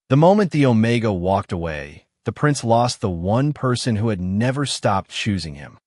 The moment the Omega walked away, the prince lost the one person who had never stopped choosing him.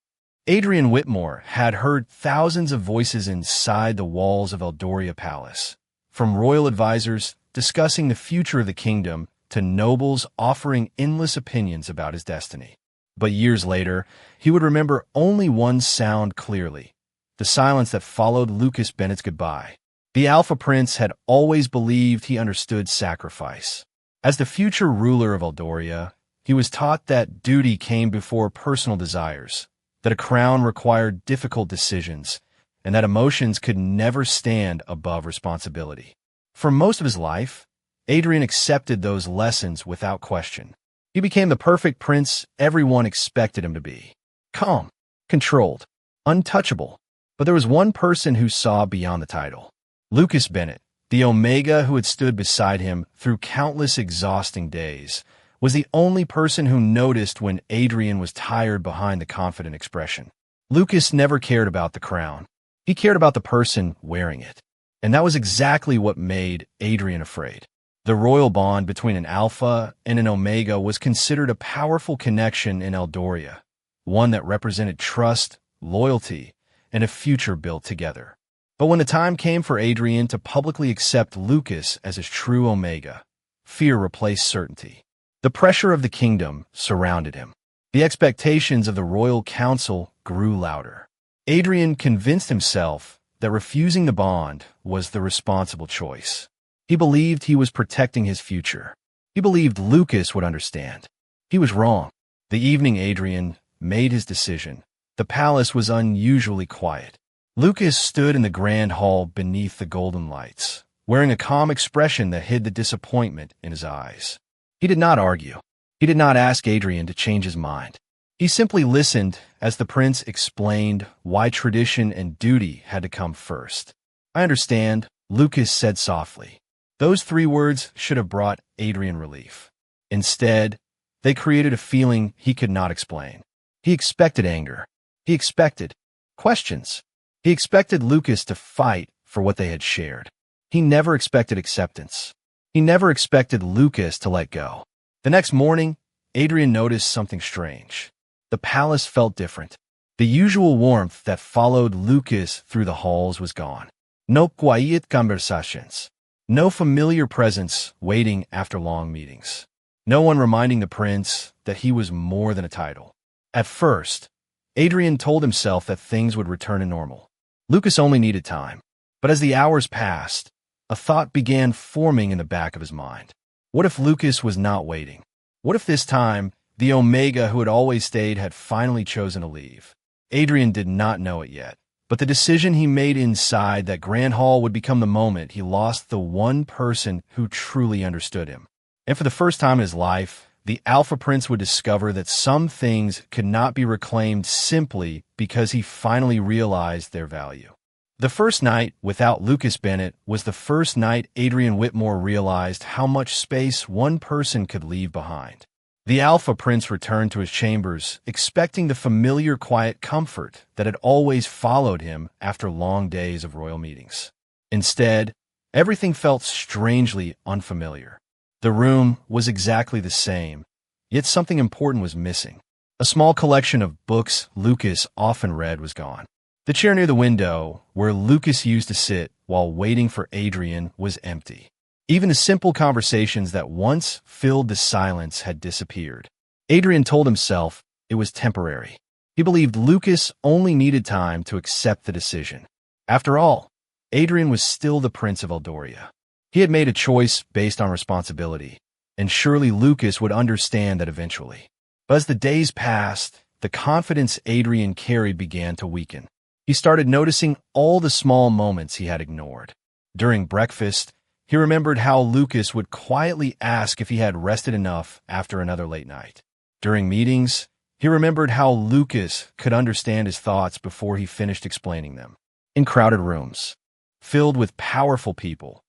Adrian Whitmore had heard thousands of voices inside the walls of Eldoria Palace, from royal advisors discussing the future of the kingdom to nobles offering endless opinions about his destiny. But years later, he would remember only one sound clearly: the silence that followed Lucas Bennett's goodbye. The Alpha Prince had always believed he understood sacrifice. As the future ruler of Eldoria, he was taught that duty came before personal desires, that a crown required difficult decisions, and that emotions could never stand above responsibility. For most of his life, Adrian accepted those lessons without question. He became the perfect prince everyone expected him to be: calm, controlled, untouchable. But there was one person who saw beyond the title: Lucas Bennett, the Omega who had stood beside him through countless exhausting days, was the only person who noticed when Adrian was tired behind the confident expression. Lucas never cared about the crown. He cared about the person wearing it. And that was exactly what made Adrian afraid. The royal bond between an Alpha and an Omega was considered a powerful connection in Eldoria, one that represented trust, loyalty, and a future built together. But when the time came for Adrian to publicly accept Lucas as his true Omega, fear replaced certainty. The pressure of the kingdom surrounded him. The expectations of the royal council grew louder. Adrian convinced himself that refusing the bond was the responsible choice. He believed he was protecting his future. He believed Lucas would understand. He was wrong. The evening Adrian made his decision, the palace was unusually quiet. Lucas stood in the grand hall beneath the golden lights, wearing a calm expression that hid the disappointment in his eyes. He did not argue. He did not ask Adrian to change his mind. He simply listened as the prince explained why tradition and duty had to come first. "I understand," Lucas said softly. Those 3 words should have brought Adrian relief. Instead, they created a feeling he could not explain. He expected anger. He expected questions. He expected Lucas to fight for what they had shared. He never expected acceptance. He never expected Lucas to let go. The next morning, Adrian noticed something strange. The palace felt different. The usual warmth that followed Lucas through the halls was gone. No quiet conversations. No familiar presence waiting after long meetings. No one reminding the prince that he was more than a title. At first, Adrian told himself that things would return to normal. Lucas only needed time. But as the hours passed, a thought began forming in the back of his mind. What if Lucas was not waiting? What if this time, the Omega who had always stayed had finally chosen to leave? Adrian did not know it yet, but the decision he made inside that grand hall would become the moment he lost the one person who truly understood him. And for the first time in his life, the Alpha Prince would discover that some things could not be reclaimed simply because he finally realized their value. The first night without Lucas Bennett was the first night Adrian Whitmore realized how much space one person could leave behind. The Alpha Prince returned to his chambers, expecting the familiar quiet comfort that had always followed him after long days of royal meetings. Instead, everything felt strangely unfamiliar. The room was exactly the same, yet something important was missing. A small collection of books Lucas often read was gone. The chair near the window, where Lucas used to sit while waiting for Adrian, was empty. Even the simple conversations that once filled the silence had disappeared. Adrian told himself it was temporary. He believed Lucas only needed time to accept the decision. After all, Adrian was still the Prince of Eldoria. He had made a choice based on responsibility, and surely Lucas would understand that eventually. But as the days passed, the confidence Adrian carried began to weaken. He started noticing all the small moments he had ignored. During breakfast, he remembered how Lucas would quietly ask if he had rested enough after another late night. During meetings, he remembered how Lucas could understand his thoughts before he finished explaining them. In crowded rooms, filled with powerful people,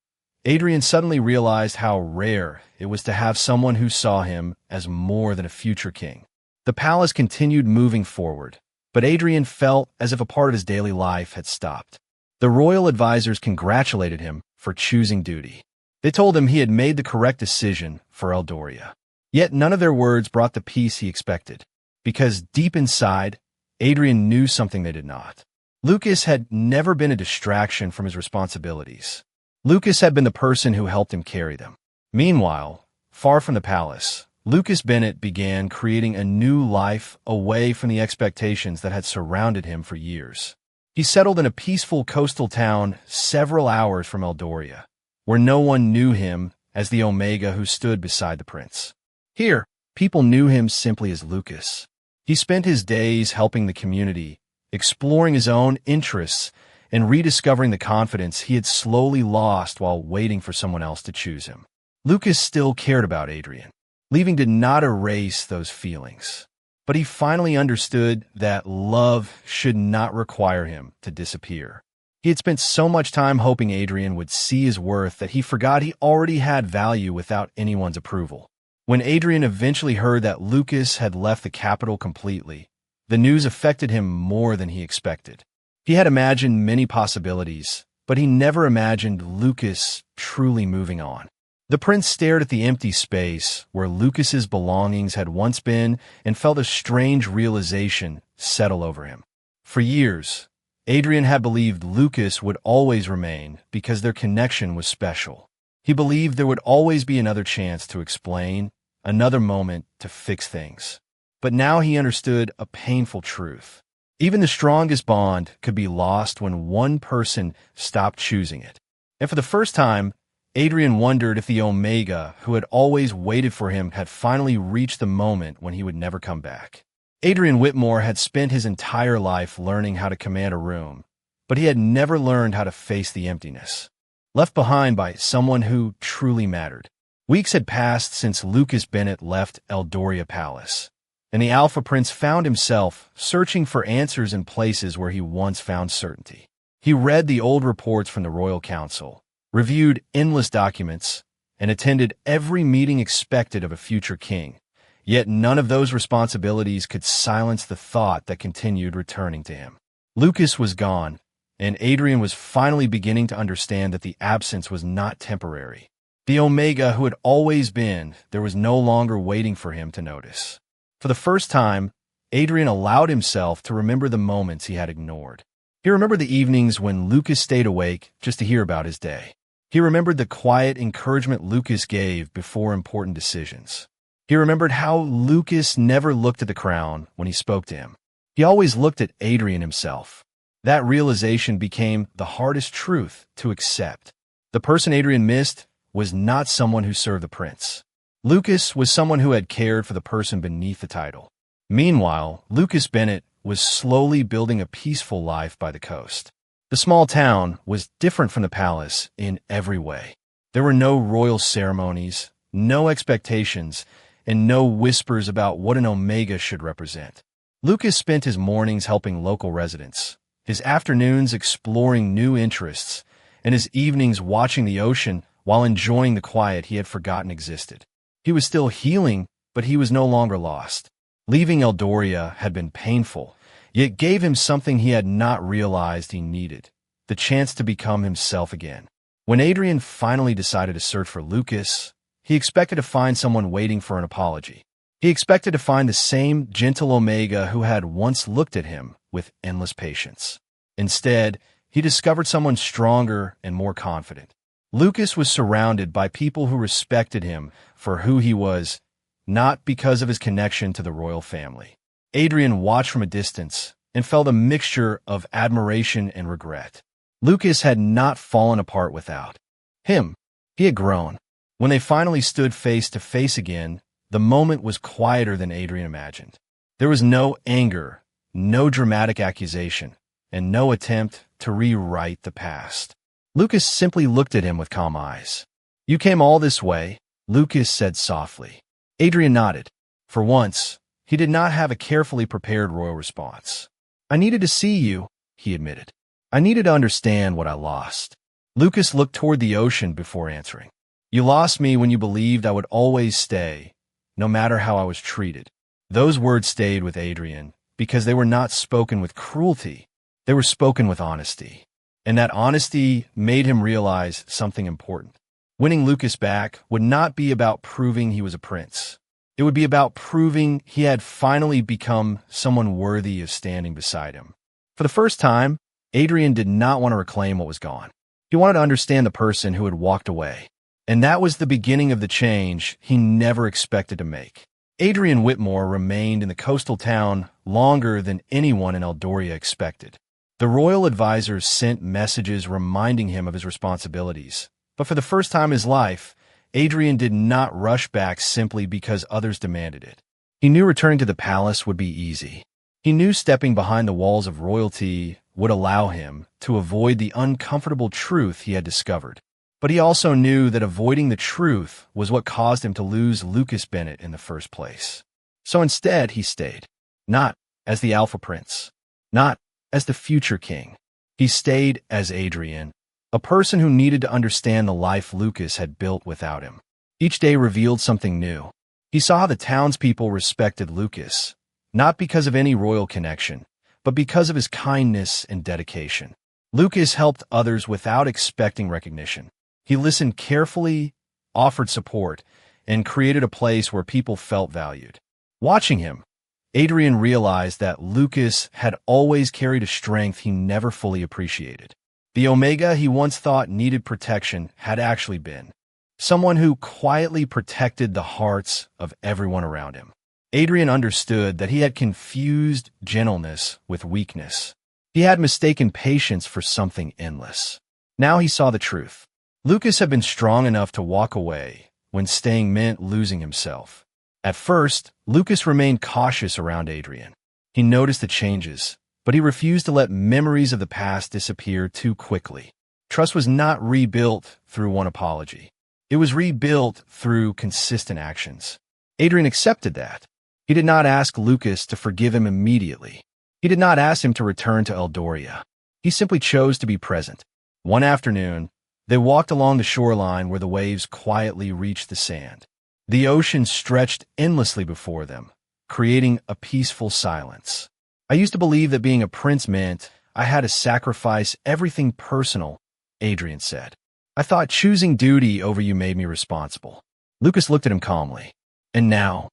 Adrian suddenly realized how rare it was to have someone who saw him as more than a future king. The palace continued moving forward, but Adrian felt as if a part of his daily life had stopped. The royal advisors congratulated him for choosing duty. They told him he had made the correct decision for Eldoria. Yet none of their words brought the peace he expected, because deep inside, Adrian knew something they did not. Lucas had never been a distraction from his responsibilities. Lucas had been the person who helped him carry them. Meanwhile, far from the palace, Lucas Bennett began creating a new life away from the expectations that had surrounded him for years. He settled in a peaceful coastal town several hours from Eldoria, where no one knew him as the Omega who stood beside the prince. Here, people knew him simply as Lucas. He spent his days helping the community, exploring his own interests, and rediscovering the confidence he had slowly lost while waiting for someone else to choose him. Lucas still cared about Adrian. Leaving did not erase those feelings, but he finally understood that love should not require him to disappear. He had spent so much time hoping Adrian would see his worth that he forgot he already had value without anyone's approval. When Adrian eventually heard that Lucas had left the capital completely, the news affected him more than he expected. He had imagined many possibilities, but he never imagined Lucas truly moving on. The prince stared at the empty space where Lucas's belongings had once been and felt a strange realization settle over him. For years, Adrian had believed Lucas would always remain because their connection was special. He believed there would always be another chance to explain, another moment to fix things. But now he understood a painful truth. Even the strongest bond could be lost when one person stopped choosing it. And for the first time, Adrian wondered if the Omega, who had always waited for him, had finally reached the moment when he would never come back. Adrian Whitmore had spent his entire life learning how to command a room, but he had never learned how to face the emptiness, left behind by someone who truly mattered. Weeks had passed since Lucas Bennett left Eldoria Palace, and the Alpha Prince found himself searching for answers in places where he once found certainty. He read the old reports from the Royal Council, reviewed endless documents, and attended every meeting expected of a future king. Yet none of those responsibilities could silence the thought that continued returning to him. Lucas was gone, and Adrian was finally beginning to understand that the absence was not temporary. The Omega who had always been there was no longer waiting for him to notice. For the first time, Adrian allowed himself to remember the moments he had ignored. He remembered the evenings when Lucas stayed awake just to hear about his day. He remembered the quiet encouragement Lucas gave before important decisions. He remembered how Lucas never looked at the crown when he spoke to him. He always looked at Adrian himself. That realization became the hardest truth to accept. The person Adrian missed was not someone who served the prince. Lucas was someone who had cared for the person beneath the title. Meanwhile, Lucas Bennett was slowly building a peaceful life by the coast. The small town was different from the palace in every way. There were no royal ceremonies, no expectations, and no whispers about what an Omega should represent. Lucas spent his mornings helping local residents, his afternoons exploring new interests, and his evenings watching the ocean while enjoying the quiet he had forgotten existed. He was still healing, but he was no longer lost. Leaving Eldoria had been painful, yet gave him something he had not realized he needed, the chance to become himself again. When Adrian finally decided to search for Lucas, he expected to find someone waiting for an apology. He expected to find the same gentle Omega who had once looked at him with endless patience. Instead, he discovered someone stronger and more confident. Lucas was surrounded by people who respected him for who he was, not because of his connection to the royal family. Adrian watched from a distance and felt a mixture of admiration and regret. Lucas had not fallen apart without him. He had grown. When they finally stood face to face again, the moment was quieter than Adrian imagined. There was no anger, no dramatic accusation, and no attempt to rewrite the past. Lucas simply looked at him with calm eyes. "You came all this way," Lucas said softly. Adrian nodded. For once, he did not have a carefully prepared royal response. "I needed to see you," he admitted. "I needed to understand what I lost." Lucas looked toward the ocean before answering. "You lost me when you believed I would always stay, no matter how I was treated." Those words stayed with Adrian because they were not spoken with cruelty. They were spoken with honesty. And that honesty made him realize something important. Winning Lucas back would not be about proving he was a prince. It would be about proving he had finally become someone worthy of standing beside him. For the first time, Adrian did not want to reclaim what was gone. He wanted to understand the person who had walked away. And that was the beginning of the change he never expected to make. Adrian Whitmore remained in the coastal town longer than anyone in Eldoria expected. The royal advisors sent messages reminding him of his responsibilities. But for the first time in his life, Adrian did not rush back simply because others demanded it. He knew returning to the palace would be easy. He knew stepping behind the walls of royalty would allow him to avoid the uncomfortable truth he had discovered. But he also knew that avoiding the truth was what caused him to lose Lucas Bennett in the first place. So instead, he stayed. Not as the Alpha Prince. Not as the future king. He stayed as Adrian, a person who needed to understand the life Lucas had built without him. Each day revealed something new. He saw how the townspeople respected Lucas, not because of any royal connection, but because of his kindness and dedication. Lucas helped others without expecting recognition. He listened carefully, offered support, and created a place where people felt valued. Watching him, Adrian realized that Lucas had always carried a strength he never fully appreciated. The Omega he once thought needed protection had actually been someone who quietly protected the hearts of everyone around him. Adrian understood that he had confused gentleness with weakness. He had mistaken patience for something endless. Now he saw the truth. Lucas had been strong enough to walk away when staying meant losing himself. At first, Lucas remained cautious around Adrian. He noticed the changes, but he refused to let memories of the past disappear too quickly. Trust was not rebuilt through one apology. It was rebuilt through consistent actions. Adrian accepted that. He did not ask Lucas to forgive him immediately. He did not ask him to return to Eldoria. He simply chose to be present. One afternoon, they walked along the shoreline where the waves quietly reached the sand. The ocean stretched endlessly before them, creating a peaceful silence. I used to believe that being a prince meant I had to sacrifice everything personal, Adrian said. I thought choosing duty over you made me responsible. Lucas looked at him calmly. And now?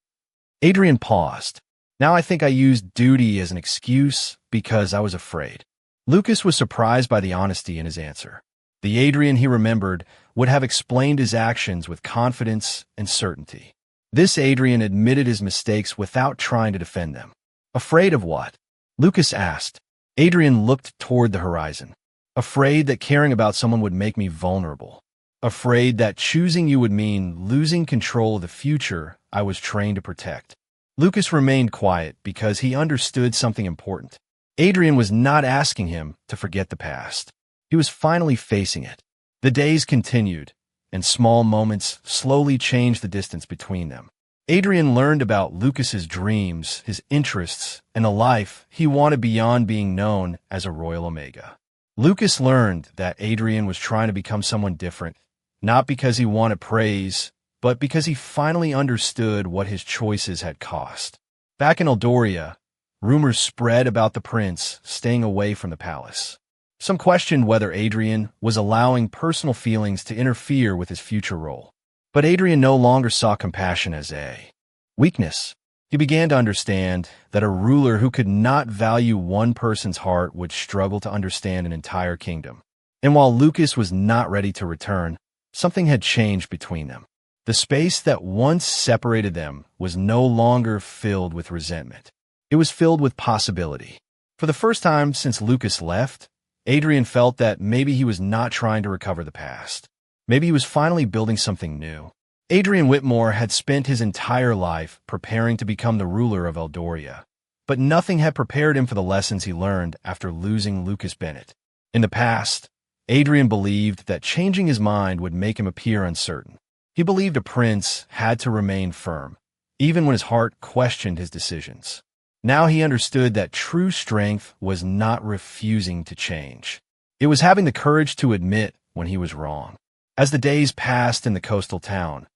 Adrian paused. Now I think I used duty as an excuse because I was afraid. Lucas was surprised by the honesty in his answer. The Adrian he remembered would have explained his actions with confidence and certainty. This Adrian admitted his mistakes without trying to defend them. Afraid of what? Lucas asked. Adrian looked toward the horizon. Afraid that caring about someone would make me vulnerable. Afraid that choosing you would mean losing control of the future I was trained to protect. Lucas remained quiet because he understood something important. Adrian was not asking him to forget the past. He was finally facing it. The days continued, and small moments slowly changed the distance between them. Adrian learned about Lucas's dreams, his interests, and a life he wanted beyond being known as a Royal Omega. Lucas learned that Adrian was trying to become someone different, not because he wanted praise, but because he finally understood what his choices had cost. Back in Eldoria, rumors spread about the prince staying away from the palace. Some questioned whether Adrian was allowing personal feelings to interfere with his future role. But Adrian no longer saw compassion as a weakness. He began to understand that a ruler who could not value one person's heart would struggle to understand an entire kingdom. And while Lucas was not ready to return, something had changed between them. The space that once separated them was no longer filled with resentment. It was filled with possibility. For the first time since Lucas left, Adrian felt that maybe he was not trying to recover the past. Maybe he was finally building something new. Adrian Whitmore had spent his entire life preparing to become the ruler of Eldoria, but nothing had prepared him for the lessons he learned after losing Lucas Bennett. In the past, Adrian believed that changing his mind would make him appear uncertain. He believed a prince had to remain firm, even when his heart questioned his decisions. Now he understood that true strength was not refusing to change. It was having the courage to admit when he was wrong. As the days passed in the coastal town,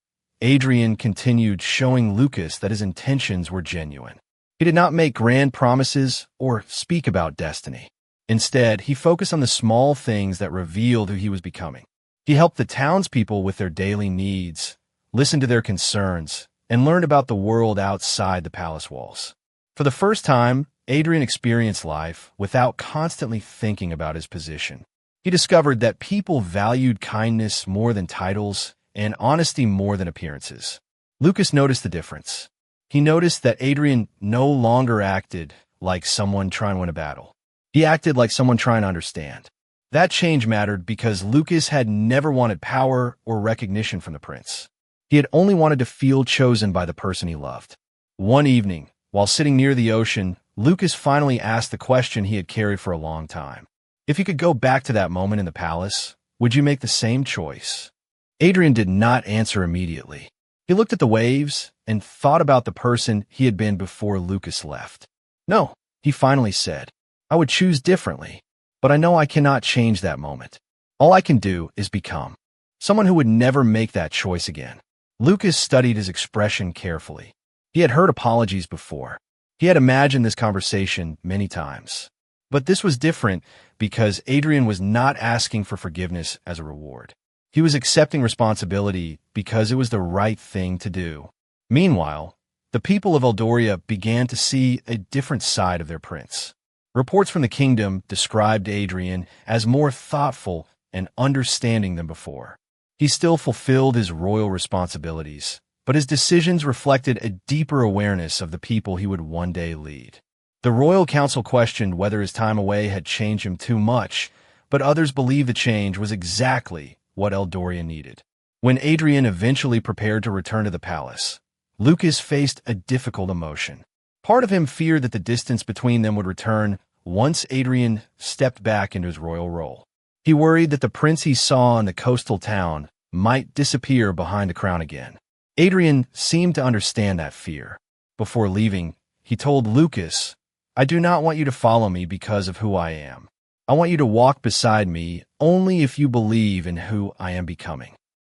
Adrian continued showing Lucas that his intentions were genuine. He did not make grand promises or speak about destiny. Instead, he focused on the small things that revealed who he was becoming. He helped the townspeople with their daily needs, listened to their concerns, and learned about the world outside the palace walls. For the first time, Adrian experienced life without constantly thinking about his position. He discovered that people valued kindness more than titles and honesty more than appearances. Lucas noticed the difference. He noticed that Adrian no longer acted like someone trying to win a battle. He acted like someone trying to understand. That change mattered because Lucas had never wanted power or recognition from the prince. He had only wanted to feel chosen by the person he loved. One evening, while sitting near the ocean, Lucas finally asked the question he had carried for a long time. If you could go back to that moment in the palace, would you make the same choice? Adrian did not answer immediately. He looked at the waves and thought about the person he had been before Lucas left. No, he finally said, I would choose differently, but I know I cannot change that moment. All I can do is become someone who would never make that choice again. Lucas studied his expression carefully. He had heard apologies before. He had imagined this conversation many times. But this was different because Adrian was not asking for forgiveness as a reward. He was accepting responsibility because it was the right thing to do. Meanwhile, the people of Eldoria began to see a different side of their prince. Reports from the kingdom described Adrian as more thoughtful and understanding than before. He still fulfilled his royal responsibilities, but his decisions reflected a deeper awareness of the people he would one day lead. The royal council questioned whether his time away had changed him too much, but others believed the change was exactly what Eldoria needed. When Adrian eventually prepared to return to the palace, Lucas faced a difficult emotion. Part of him feared that the distance between them would return once Adrian stepped back into his royal role. He worried that the prince he saw in the coastal town might disappear behind the crown again. Adrian seemed to understand that fear. Before leaving, he told Lucas, I do not want you to follow me because of who I am. I want you to walk beside me only if you believe in who I am becoming.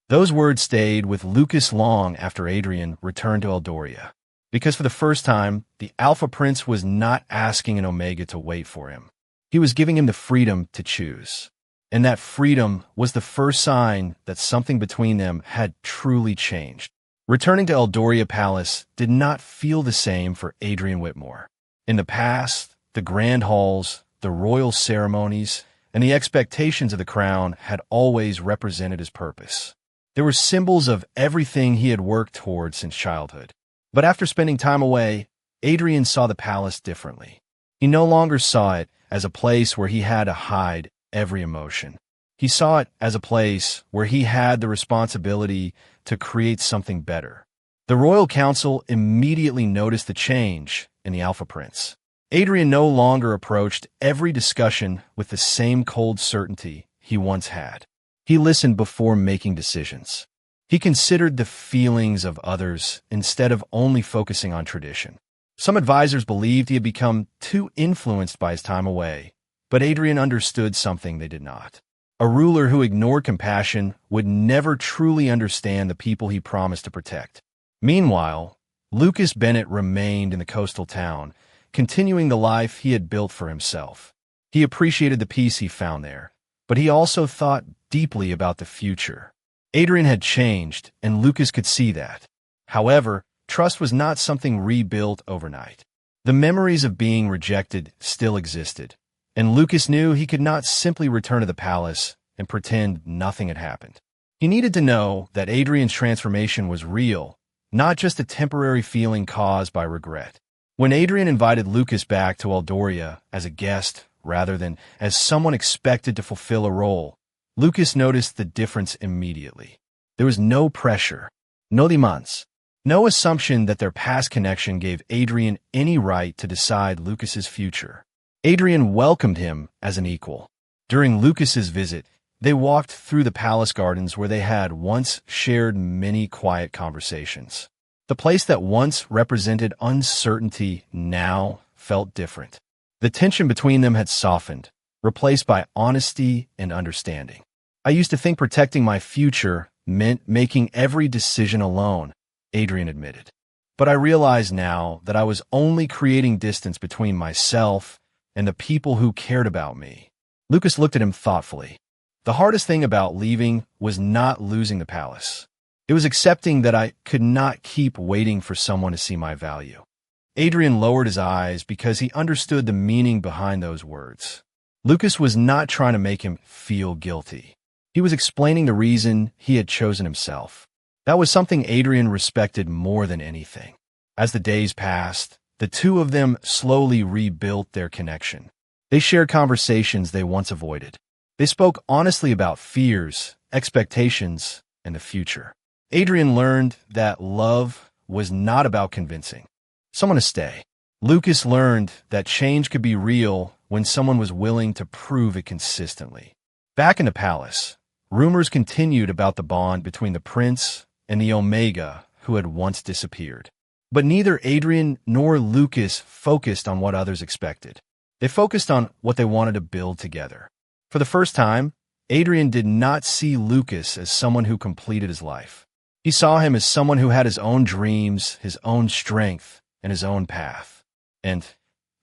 Those words stayed with Lucas long after Adrian returned to Eldoria. Because for the first time, the Alpha Prince was not asking an Omega to wait for him. He was giving him the freedom to choose. And that freedom was the first sign that something between them had truly changed. Returning to Eldoria Palace did not feel the same for Adrian Whitmore. In the past, the grand halls, the royal ceremonies, and the expectations of the crown had always represented his purpose. There were symbols of everything he had worked toward since childhood. But after spending time away, Adrian saw the palace differently. He no longer saw it as a place where he had to hide every emotion. He saw it as a place where he had the responsibility to create something better. The royal council immediately noticed the change in the Alpha Prince. Adrian no longer approached every discussion with the same cold certainty he once had. He listened before making decisions. He considered the feelings of others instead of only focusing on tradition. Some advisors believed he had become too influenced by his time away, but Adrian understood something they did not. A ruler who ignored compassion would never truly understand the people he promised to protect. Meanwhile, Lucas Bennett remained in the coastal town, continuing the life he had built for himself. He appreciated the peace he found there, but he also thought deeply about the future. Adrian had changed, and Lucas could see that. However, trust was not something rebuilt overnight. The memories of being rejected still existed, and Lucas knew he could not simply return to the palace and pretend nothing had happened. He needed to know that Adrian's transformation was real, not just a temporary feeling caused by regret. When Adrian invited Lucas back to Eldoria as a guest rather than as someone expected to fulfill a role, Lucas noticed the difference immediately. There was no pressure, no demands, no assumption that their past connection gave Adrian any right to decide Lucas's future. Adrian welcomed him as an equal. During Lucas's visit, they walked through the palace gardens where they had once shared many quiet conversations. The place that once represented uncertainty now felt different. The tension between them had softened, replaced by honesty and understanding. I used to think protecting my future meant making every decision alone, Adrian admitted. But I realize now that I was only creating distance between myself and the people who cared about me. Lucas looked at him thoughtfully. The hardest thing about leaving was not losing the palace. It was accepting that I could not keep waiting for someone to see my value. Adrian lowered his eyes because he understood the meaning behind those words. Lucas was not trying to make him feel guilty. He was explaining the reason he had chosen himself. That was something Adrian respected more than anything. As the days passed, the two of them slowly rebuilt their connection. They shared conversations they once avoided. They spoke honestly about fears, expectations, and the future. Adrian learned that love was not about convincing someone to stay. Lucas learned that change could be real when someone was willing to prove it consistently. Back in the palace, rumors continued about the bond between the prince and the Omega who had once disappeared. But neither Adrian nor Lucas focused on what others expected. They focused on what they wanted to build together. For the first time, Adrian did not see Lucas as someone who completed his life. He saw him as someone who had his own dreams, his own strength, and his own path. And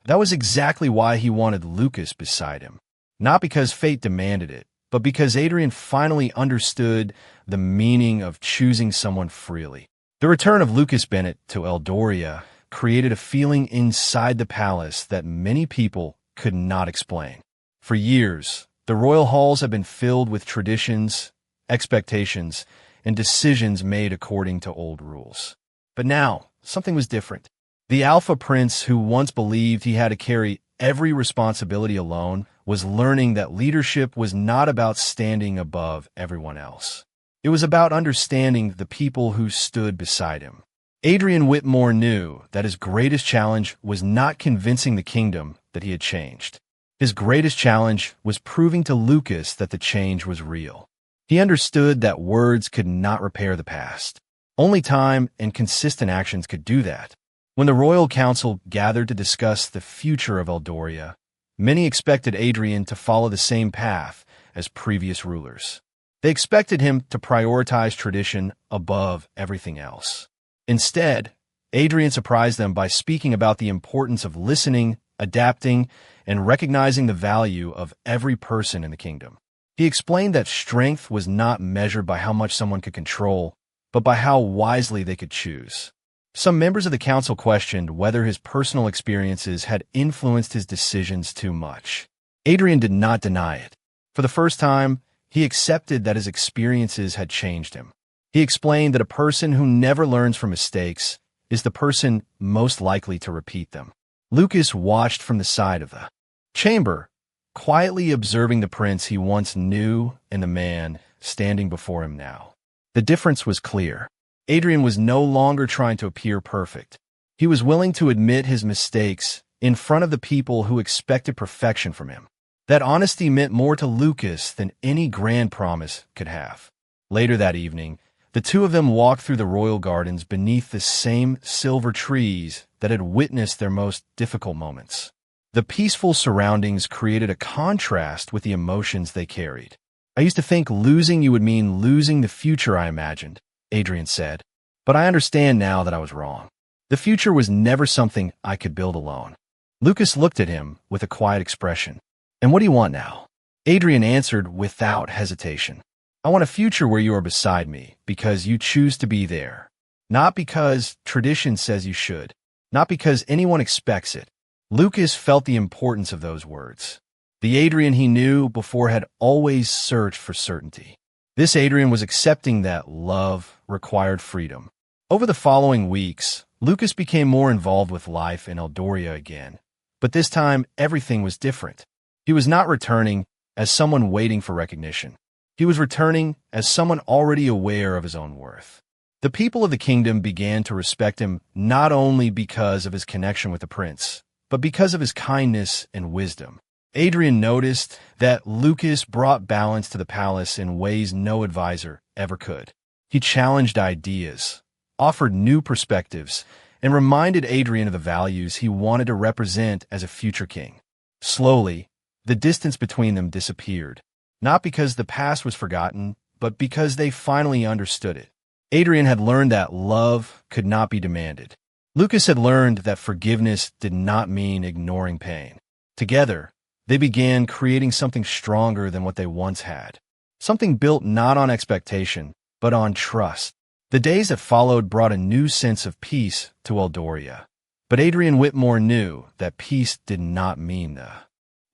that was exactly why he wanted Lucas beside him. Not because fate demanded it, but because Adrian finally understood the meaning of choosing someone freely. The return of Lucas Bennett to Eldoria created a feeling inside the palace that many people could not explain. For years, the royal halls have been filled with traditions, expectations, and decisions made according to old rules. But now, something was different. The Alpha Prince, who once believed he had to carry every responsibility alone, was learning that leadership was not about standing above everyone else. It was about understanding the people who stood beside him. Adrian Whitmore knew that his greatest challenge was not convincing the kingdom that he had changed. His greatest challenge was proving to Lucas that the change was real. He understood that words could not repair the past. Only time and consistent actions could do that. When the royal council gathered to discuss the future of Eldoria, many expected Adrian to follow the same path as previous rulers. They expected him to prioritize tradition above everything else. Instead, Adrian surprised them by speaking about the importance of listening, adapting, and recognizing the value of every person in the kingdom. He explained that strength was not measured by how much someone could control, but by how wisely they could choose. Some members of the council questioned whether his personal experiences had influenced his decisions too much. Adrian did not deny it. For the first time, he accepted that his experiences had changed him. He explained that a person who never learns from mistakes is the person most likely to repeat them. Lucas watched from the side of the chamber, quietly observing the prince he once knew and the man standing before him now. The difference was clear. Adrian was no longer trying to appear perfect. He was willing to admit his mistakes in front of the people who expected perfection from him. That honesty meant more to Lucas than any grand promise could have. Later that evening, the two of them walked through the royal gardens beneath the same silver trees that had witnessed their most difficult moments. The peaceful surroundings created a contrast with the emotions they carried. "I used to think losing you would mean losing the future I imagined," Adrian said. "But I understand now that I was wrong. The future was never something I could build alone." Lucas looked at him with a quiet expression. "And what do you want now?" Adrian answered without hesitation. "I want a future where you are beside me because you choose to be there. Not because tradition says you should. Not because anyone expects it." Lucas felt the importance of those words. The Adrian he knew before had always searched for certainty. This Adrian was accepting that love required freedom. Over the following weeks, Lucas became more involved with life in Eldoria again. But this time, everything was different. He was not returning as someone waiting for recognition. He was returning as someone already aware of his own worth. The people of the kingdom began to respect him not only because of his connection with the prince, but because of his kindness and wisdom. Adrian noticed that Lucas brought balance to the palace in ways no advisor ever could. He challenged ideas, offered new perspectives, and reminded Adrian of the values he wanted to represent as a future king. Slowly, the distance between them disappeared, not because the past was forgotten, but because they finally understood it. Adrian had learned that love could not be demanded. Lucas had learned that forgiveness did not mean ignoring pain. Together, they began creating something stronger than what they once had. something built not on expectation, but on trust. The days that followed brought a new sense of peace to Eldoria. But Adrian Whitmore knew that peace did not mean the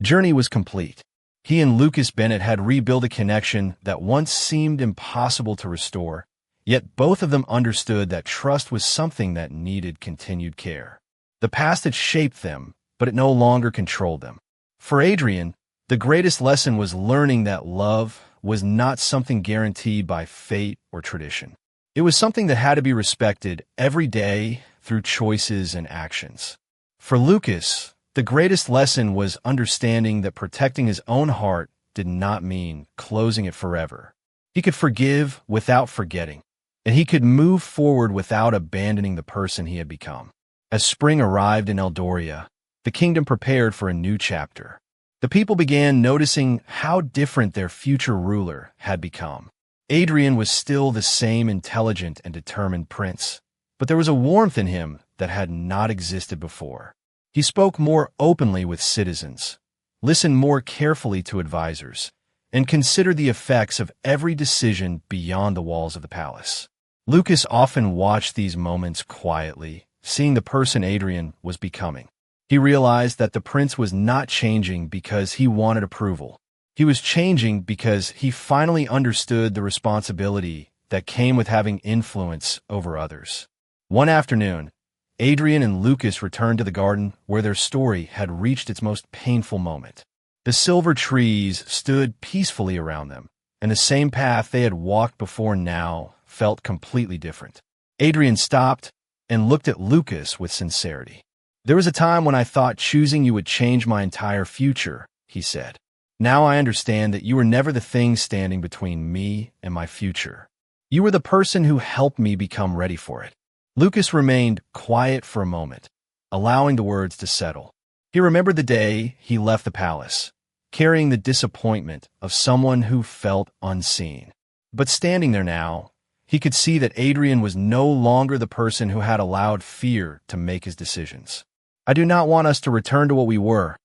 journey was complete. He and Lucas Bennett had rebuilt a connection that once seemed impossible to restore, yet both of them understood that trust was something that needed continued care. The past had shaped them, but it no longer controlled them. For Adrian, the greatest lesson was learning that love was not something guaranteed by fate or tradition. It was something that had to be respected every day through choices and actions. For Lucas, the greatest lesson was understanding that protecting his own heart did not mean closing it forever. He could forgive without forgetting, and he could move forward without abandoning the person he had become. As spring arrived in Eldoria, the kingdom prepared for a new chapter. The people began noticing how different their future ruler had become. Adrian was still the same intelligent and determined prince, but there was a warmth in him that had not existed before. He spoke more openly with citizens, listened more carefully to advisors, and considered the effects of every decision beyond the walls of the palace. Lucas often watched these moments quietly, seeing the person Adrian was becoming. He realized that the prince was not changing because he wanted approval. He was changing because he finally understood the responsibility that came with having influence over others. One afternoon, Adrian and Lucas returned to the garden where their story had reached its most painful moment. The silver trees stood peacefully around them, and the same path they had walked before now felt completely different. Adrian stopped and looked at Lucas with sincerity. "There was a time when I thought choosing you would change my entire future," he said. "Now I understand that you were never the thing standing between me and my future. You were the person who helped me become ready for it." Lucas remained quiet for a moment, allowing the words to settle. He remembered the day he left the palace, carrying the disappointment of someone who felt unseen. But standing there now, he could see that Adrian was no longer the person who had allowed fear to make his decisions. "I do not want us to return to what we were,"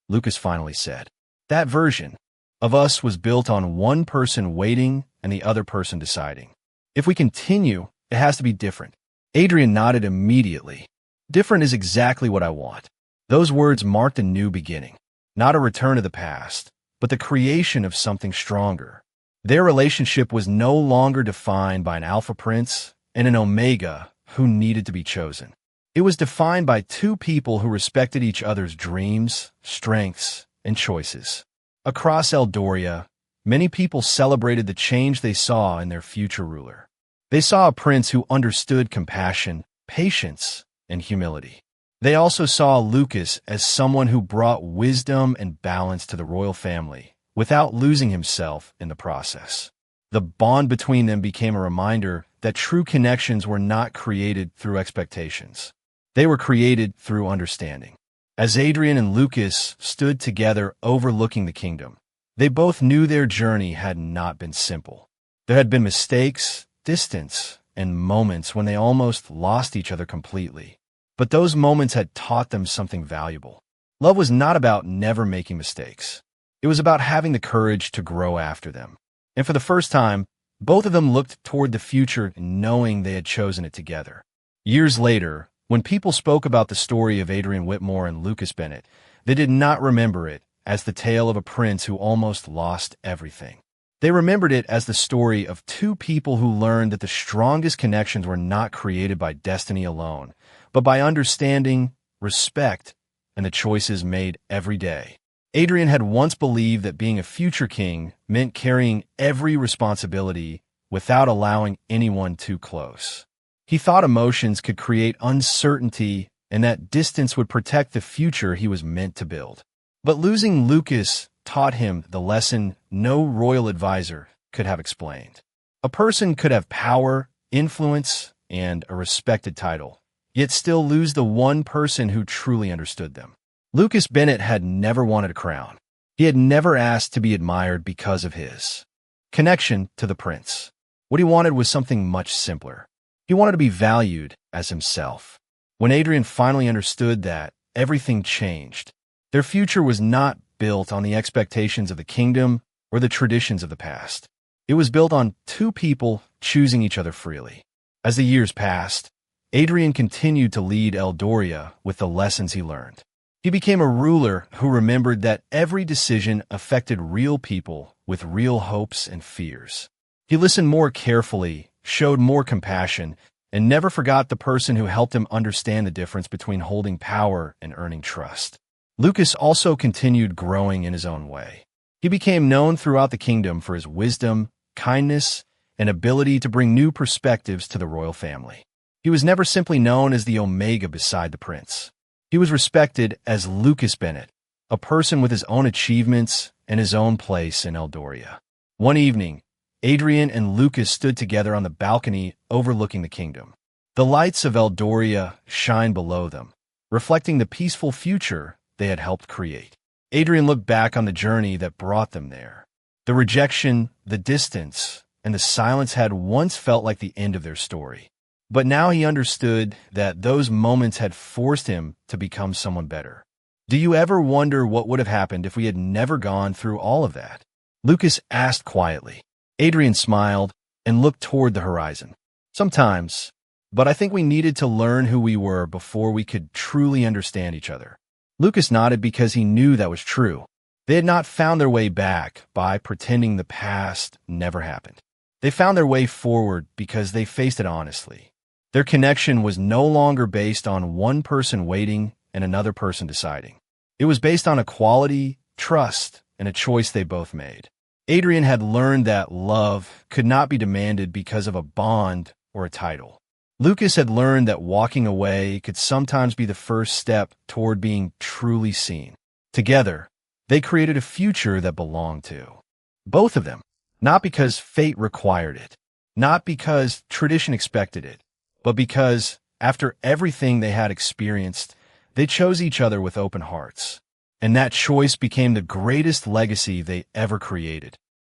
Lucas finally said. "That version of us was built on one person waiting and the other person deciding. If we continue, it has to be different." Adrian nodded immediately. "Different is exactly what I want." Those words marked a new beginning, not a return to the past, but the creation of something stronger. Their relationship was no longer defined by an alpha prince and an omega who needed to be chosen. It was defined by two people who respected each other's dreams, strengths, and choices. Across Eldoria, many people celebrated the change they saw in their future ruler. They saw a prince who understood compassion, patience, and humility. They also saw Lucas as someone who brought wisdom and balance to the royal family, without losing himself in the process. The bond between them became a reminder that true connections were not created through expectations. They were created through understanding. As Adrian and Lucas stood together overlooking the kingdom, they both knew their journey had not been simple. There had been mistakes, distance, and moments when they almost lost each other completely. But those moments had taught them something valuable. Love was not about never making mistakes. It was about having the courage to grow after them. And for the first time, both of them looked toward the future knowing they had chosen it together. Years later, when people spoke about the story of Adrian Whitmore and Lucas Bennett, they did not remember it as the tale of a prince who almost lost everything. They remembered it as the story of two people who learned that the strongest connections were not created by destiny alone, but by understanding, respect, and the choices made every day. Adrian had once believed that being a future king meant carrying every responsibility without allowing anyone too close. He thought emotions could create uncertainty and that distance would protect the future he was meant to build. But losing Lucas taught him the lesson no royal advisor could have explained. A person could have power, influence, and a respected title, yet still lose the one person who truly understood them. Lucas Bennett had never wanted a crown. He had never asked to be admired because of his connection to the prince. What he wanted was something much simpler. He wanted to be valued as himself. When Adrian finally understood that, everything changed. Their future was not built on the expectations of the kingdom or the traditions of the past. It was built on two people choosing each other freely. As the years passed, Adrian continued to lead Eldoria with the lessons he learned. He became a ruler who remembered that every decision affected real people with real hopes and fears. He listened more carefully, showed more compassion, and never forgot the person who helped him understand the difference between holding power and earning trust. Lucas also continued growing in his own way. He became known throughout the kingdom for his wisdom, kindness, and ability to bring new perspectives to the royal family. He was never simply known as the Omega beside the prince. He was respected as Lucas Bennett, a person with his own achievements and his own place in Eldoria. One evening, Adrian and Lucas stood together on the balcony overlooking the kingdom. The lights of Eldoria shined below them, reflecting the peaceful future they had helped create. Adrian looked back on the journey that brought them there. The rejection, the distance, and the silence had once felt like the end of their story. But now he understood that those moments had forced him to become someone better. Do you ever wonder what would have happened if we had never gone through all of that? Lucas asked quietly. Adrian smiled and looked toward the horizon. Sometimes, but I think we needed to learn who we were before we could truly understand each other. Lucas nodded because he knew that was true. They had not found their way back by pretending the past never happened. They found their way forward because they faced it honestly. Their connection was no longer based on one person waiting and another person deciding. It was based on equality, trust, and a choice they both made. Adrian had learned that love could not be demanded because of a bond or a title. Lucas had learned that walking away could sometimes be the first step toward being truly seen. Together, they created a future that belonged to both of them, not because fate required it, not because tradition expected it, but because, after everything they had experienced, they chose each other with open hearts. And that choice became the greatest legacy they ever created.